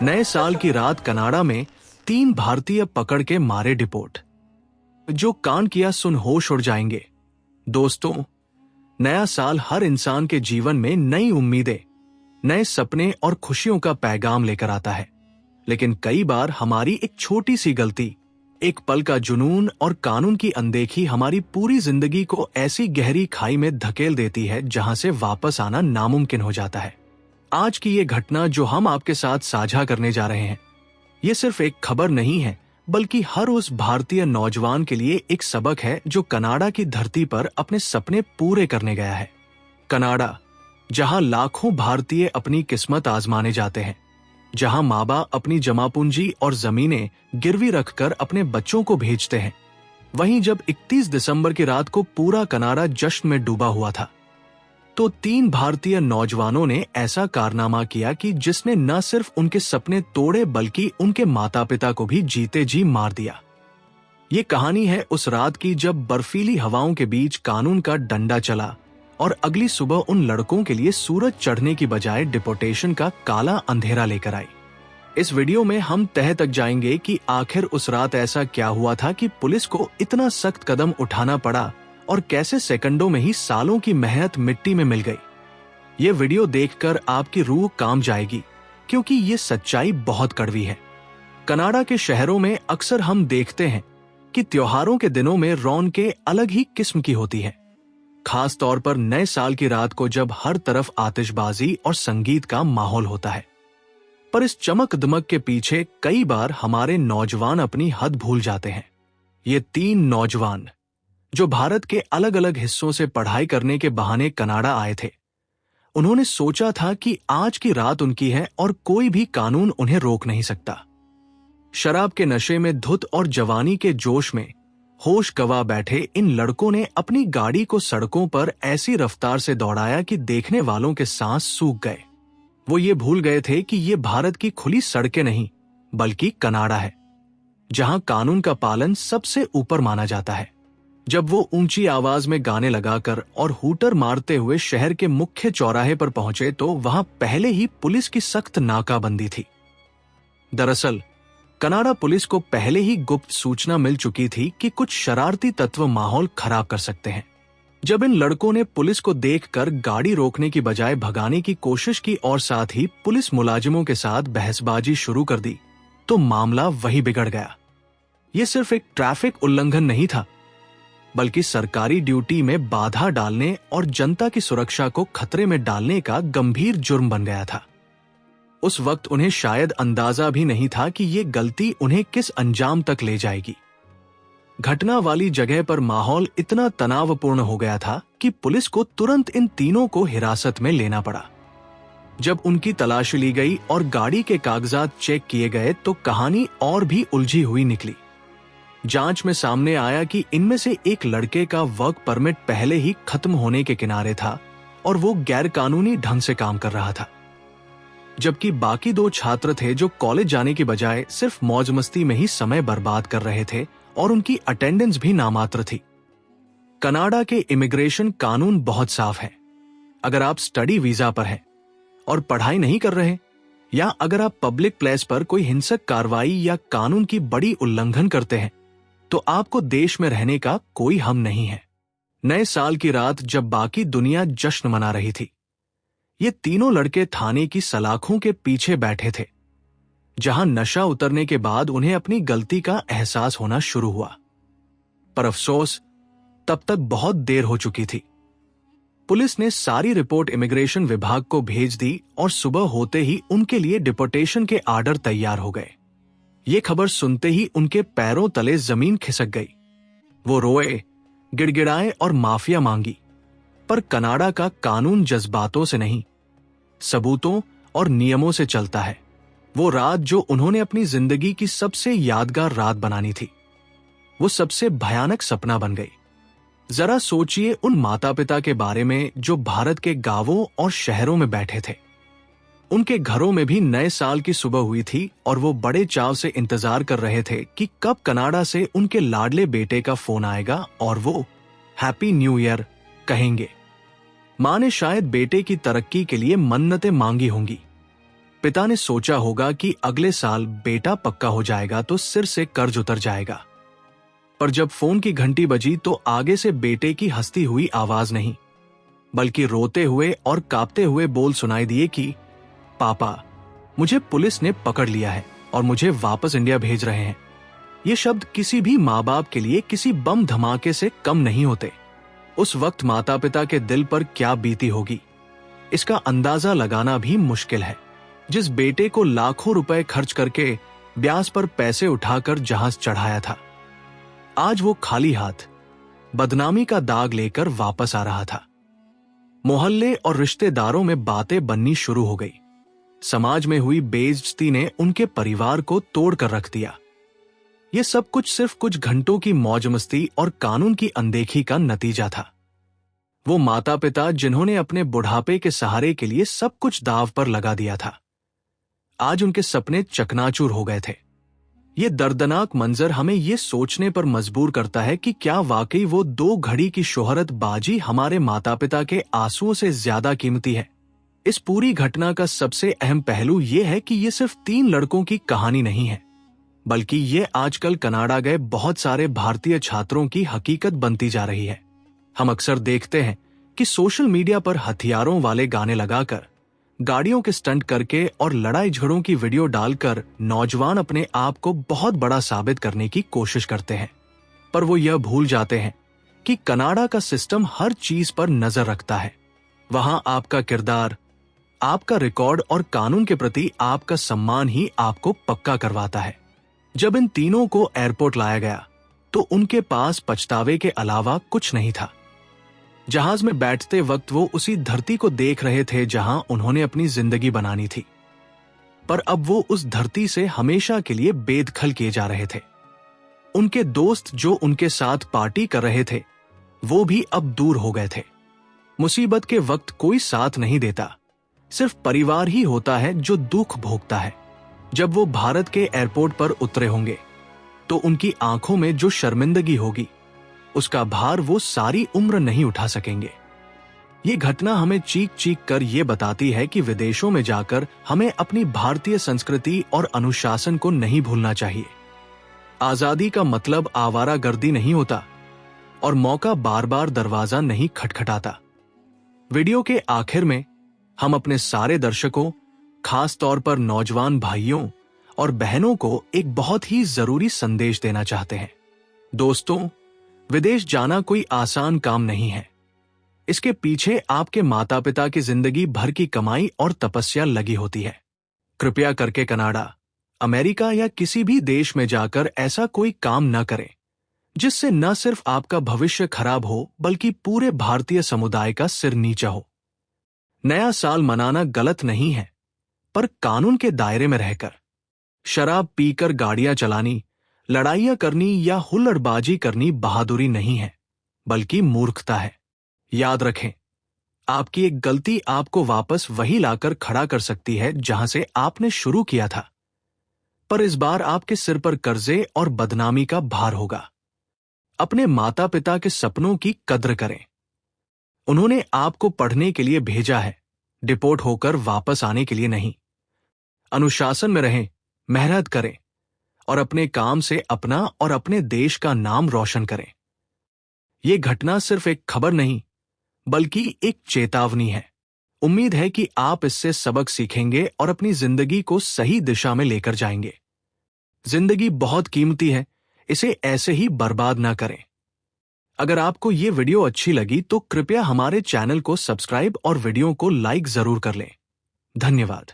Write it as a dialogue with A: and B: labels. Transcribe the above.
A: नए साल की रात कनाडा में 3 भारतीय पकड़ के मारे डिपोर्ट। जो कान किया सुन होश उड़ जाएंगे। दोस्तों, नया साल हर इंसान के जीवन में नई उम्मीदें, नए सपने और खुशियों का पैगाम लेकर आता है। लेकिन कई बार हमारी एक छोटी सी गलती, एक पल का जुनून और कानून की अनदेखी हमारी पूरी जिंदगी को ऐसी गहरी खाई में धकेल देती है जहां से वापस आना नामुमकिन हो जाता है। आज की ये घटना जो हम आपके साथ साझा करने जा रहे हैं, ये सिर्फ एक खबर नहीं है, बल्कि हर उस भारतीय नौजवान के लिए एक सबक है जो कनाडा की धरती पर अपने सपने पूरे करने गया है। कनाडा, जहां लाखों भारतीय अपनी किस्मत आजमाने जाते हैं, जहां माँ बाप अपनी जमापूंजी और जमीनें गिरवी रखकर अपने बच्चों को भेजते हैं, वहीं जब 31 दिसंबर की रात को पूरा कनाडा जश्न में डूबा हुआ था, तो 3 भारतीय नौजवानों ने ऐसा कारनामा किया कि जिसने न सिर्फ उनके सपने तोड़े बल्कि उनके माता पिता को भी जीते जी मार दिया। ये कहानी है उस रात की जब बर्फीली हवाओं के बीच कानून का डंडा चला और अगली सुबह उन लड़कों के लिए सूरज चढ़ने की बजाय डिपोर्टेशन का काला अंधेरा लेकर आई। इस वीडियो में हम तह तक जाएंगे कि आखिर उस रात ऐसा क्या हुआ था कि पुलिस को इतना सख्त कदम उठाना पड़ा और कैसे सेकंडों में ही सालों की मेहनत मिट्टी में मिल गई। ये वीडियो देखकर आपकी रूह कांप जाएगी, क्योंकि ये सच्चाई बहुत कड़वी है। कनाडा के शहरों में अक्सर हम देखते हैं कि त्योहारों के दिनों में रौनकें अलग ही किस्म की होती है, खास तौर पर नए साल की रात को जब हर तरफ आतिशबाजी और संगीत का माहौल होता है। पर इस चमक दमक के पीछे कई बार हमारे नौजवान अपनी हद भूल जाते हैं। ये 3 नौजवान जो भारत के अलग अलग हिस्सों से पढ़ाई करने के बहाने कनाडा आए थे, उन्होंने सोचा था कि आज की रात उनकी है और कोई भी कानून उन्हें रोक नहीं सकता। शराब के नशे में धुत और जवानी के जोश में होश गंवा बैठे इन लड़कों ने अपनी गाड़ी को सड़कों पर ऐसी रफ्तार से दौड़ाया कि देखने वालों के सांस सूख गए। वो ये भूल गए थे कि ये भारत की खुली सड़कें नहीं, बल्कि कनाडा है, जहां कानून का पालन सबसे ऊपर माना जाता है। जब वो ऊंची आवाज में गाने लगाकर और हूटर मारते हुए शहर के मुख्य चौराहे पर पहुंचे तो वहां पहले ही पुलिस की सख्त नाकाबंदी थी। दरअसल कनाडा पुलिस को पहले ही गुप्त सूचना मिल चुकी थी कि कुछ शरारती तत्व माहौल खराब कर सकते हैं। जब इन लड़कों ने पुलिस को देखकर गाड़ी रोकने की बजाय भगाने की कोशिश की और साथ ही पुलिस मुलाजिमों के साथ बहसबाजी शुरू कर दी, तो मामला वही बिगड़ गया। ये सिर्फ एक ट्रैफिक उल्लंघन नहीं था, बल्कि सरकारी ड्यूटी में बाधा डालने और जनता की सुरक्षा को खतरे में डालने का गंभीर जुर्म बन गया था। उस वक्त उन्हें शायद अंदाजा भी नहीं था कि ये गलती उन्हें किस अंजाम तक ले जाएगी। घटना वाली जगह पर माहौल इतना तनावपूर्ण हो गया था कि पुलिस को तुरंत इन तीनों को हिरासत में लेना पड़ा। जब उनकी तलाशी ली गई और गाड़ी के कागजात चेक किए गए तो कहानी और भी उलझी हुई निकली। जांच में सामने आया कि इनमें से एक लड़के का वर्क परमिट पहले ही खत्म होने के किनारे था और वो गैरकानूनी ढंग से काम कर रहा था, जबकि बाकी 2 छात्र थे जो कॉलेज जाने की बजाय सिर्फ मौज मस्ती में ही समय बर्बाद कर रहे थे और उनकी अटेंडेंस भी नामात्र थी। कनाडा के इमिग्रेशन कानून बहुत साफ है। अगर आप स्टडी वीजा पर हैं और पढ़ाई नहीं कर रहे, या अगर आप पब्लिक प्लेस पर कोई हिंसक कार्रवाई या कानून की बड़ी उल्लंघन करते हैं, तो आपको देश में रहने का कोई हम नहीं है। नए साल की रात जब बाकी दुनिया जश्न मना रही थी, ये तीनों लड़के थाने की सलाखों के पीछे बैठे थे, जहां नशा उतरने के बाद उन्हें अपनी गलती का एहसास होना शुरू हुआ। पर अफसोस, तब तक बहुत देर हो चुकी थी। पुलिस ने सारी रिपोर्ट इमिग्रेशन विभाग को भेज दी और सुबह होते ही उनके लिए डिपोर्टेशन के आर्डर तैयार हो गए। ये खबर सुनते ही उनके पैरों तले जमीन खिसक गई। वो रोए, गिड़गिड़ाए और माफिया मांगी, पर कनाडा का कानून जज्बातों से नहीं, सबूतों और नियमों से चलता है। वो रात जो उन्होंने अपनी जिंदगी की सबसे यादगार रात बनानी थी, वो सबसे भयानक सपना बन गई। जरा सोचिए उन माता पिता के बारे में जो भारत के गांवों और शहरों में बैठे थे। उनके घरों में भी नए साल की सुबह हुई थी और वो बड़े चाव से इंतजार कर रहे थे कि कब कनाडा से उनके लाडले बेटे का फोन आएगा और वो हैप्पी न्यू ईयर कहेंगे। मां ने शायद बेटे की तरक्की के लिए मन्नतें मांगी होंगी, पिता ने सोचा होगा कि अगले साल बेटा पक्का हो जाएगा तो सिर से कर्ज उतर जाएगा। पर जब फोन की घंटी बजी तो आगे से बेटे की हंसती हुई आवाज नहीं, बल्कि रोते हुए और कांपते हुए बोल सुनाई दिए कि पापा, मुझे पुलिस ने पकड़ लिया है और मुझे वापस इंडिया भेज रहे हैं। ये शब्द किसी भी माँ बाप के लिए किसी बम धमाके से कम नहीं होते। उस वक्त माता पिता के दिल पर क्या बीती होगी, इसका अंदाजा लगाना भी मुश्किल है। जिस बेटे को लाखों रुपए खर्च करके ब्याज पर पैसे उठाकर जहाज चढ़ाया था, आज वो खाली हाथ बदनामी का दाग लेकर वापस आ रहा था। मोहल्ले और रिश्तेदारों में बातें बननी शुरू हो गई। समाज में हुई बेइज्जती ने उनके परिवार को तोड़ कर रख दिया। ये सब कुछ सिर्फ कुछ घंटों की मौज मस्ती और कानून की अनदेखी का नतीजा था। वो माता पिता जिन्होंने अपने बुढ़ापे के सहारे के लिए सब कुछ दांव पर लगा दिया था, आज उनके सपने चकनाचूर हो गए थे। ये दर्दनाक मंजर हमें ये सोचने पर मजबूर करता है कि क्या वाकई वो 2 घड़ी की शोहरत बाजी हमारे माता पिता के आंसुओं से ज्यादा कीमती है। इस पूरी घटना का सबसे अहम पहलू ये है कि ये सिर्फ 3 लड़कों की कहानी नहीं है, बल्कि ये आजकल कनाडा गए बहुत सारे भारतीय छात्रों की हकीकत बनती जा रही है। हम अक्सर देखते हैं कि सोशल मीडिया पर हथियारों वाले गाने लगाकर, गाड़ियों के स्टंट करके और लड़ाई झगड़ों की वीडियो डालकर नौजवान अपने आप को बहुत बड़ा साबित करने की कोशिश करते हैं। पर वो यह भूल जाते हैं कि कनाडा का सिस्टम हर चीज पर नजर रखता है। वहां आपका किरदार, आपका रिकॉर्ड और कानून के प्रति आपका सम्मान ही आपको पक्का करवाता है। जब इन तीनों को एयरपोर्ट लाया गया तो उनके पास पछतावे के अलावा कुछ नहीं था। जहाज में बैठते वक्त वो उसी धरती को देख रहे थे जहां उन्होंने अपनी जिंदगी बनानी थी, पर अब वो उस धरती से हमेशा के लिए बेदखल किए जा रहे थे। उनके दोस्त जो उनके साथ पार्टी कर रहे थे, वो भी अब दूर हो गए थे। मुसीबत के वक्त कोई साथ नहीं देता, सिर्फ परिवार ही होता है जो दुख भोगता है। जब वो भारत के एयरपोर्ट पर उतरे होंगे तो उनकी आंखों में जो शर्मिंदगी होगी, उसका भार वो सारी उम्र नहीं उठा सकेंगे। ये घटना हमें चीख चीख कर ये बताती है कि विदेशों में जाकर हमें अपनी भारतीय संस्कृति और अनुशासन को नहीं भूलना चाहिए। आजादी का मतलब आवारागर्दी नहीं होता और मौका बार बार दरवाजा नहीं खटखटाता। वीडियो के आखिर में हम अपने सारे दर्शकों, खास तौर पर नौजवान भाइयों और बहनों को एक बहुत ही जरूरी संदेश देना चाहते हैं। दोस्तों, विदेश जाना कोई आसान काम नहीं है। इसके पीछे आपके माता पिता की जिंदगी भर की कमाई और तपस्या लगी होती है। कृपया करके कनाडा, अमेरिका या किसी भी देश में जाकर ऐसा कोई काम न करें जिससे न सिर्फ आपका भविष्य खराब हो बल्कि पूरे भारतीय समुदाय का सिर नीचा हो। नया साल मनाना गलत नहीं है, पर कानून के दायरे में रहकर। शराब पीकर गाड़ियां चलानी, लड़ाइयां करनी या हुल्लड़बाजी करनी बहादुरी नहीं है, बल्कि मूर्खता है। याद रखें, आपकी एक गलती आपको वापस वही लाकर खड़ा कर सकती है जहां से आपने शुरू किया था, पर इस बार आपके सिर पर कर्जे और बदनामी का भार होगा। अपने माता पिता के सपनों की कद्र करें। उन्होंने आपको पढ़ने के लिए भेजा है, डिपोर्ट होकर वापस आने के लिए नहीं। अनुशासन में रहें, मेहनत करें और अपने काम से अपना और अपने देश का नाम रोशन करें। यह घटना सिर्फ एक खबर नहीं, बल्कि एक चेतावनी है। उम्मीद है कि आप इससे सबक सीखेंगे और अपनी जिंदगी को सही दिशा में लेकर जाएंगे। जिंदगी बहुत कीमती है, इसे ऐसे ही बर्बाद ना करें। अगर आपको ये वीडियो अच्छी लगी तो कृपया हमारे चैनल को सब्सक्राइब और वीडियो को लाइक जरूर कर लें। धन्यवाद।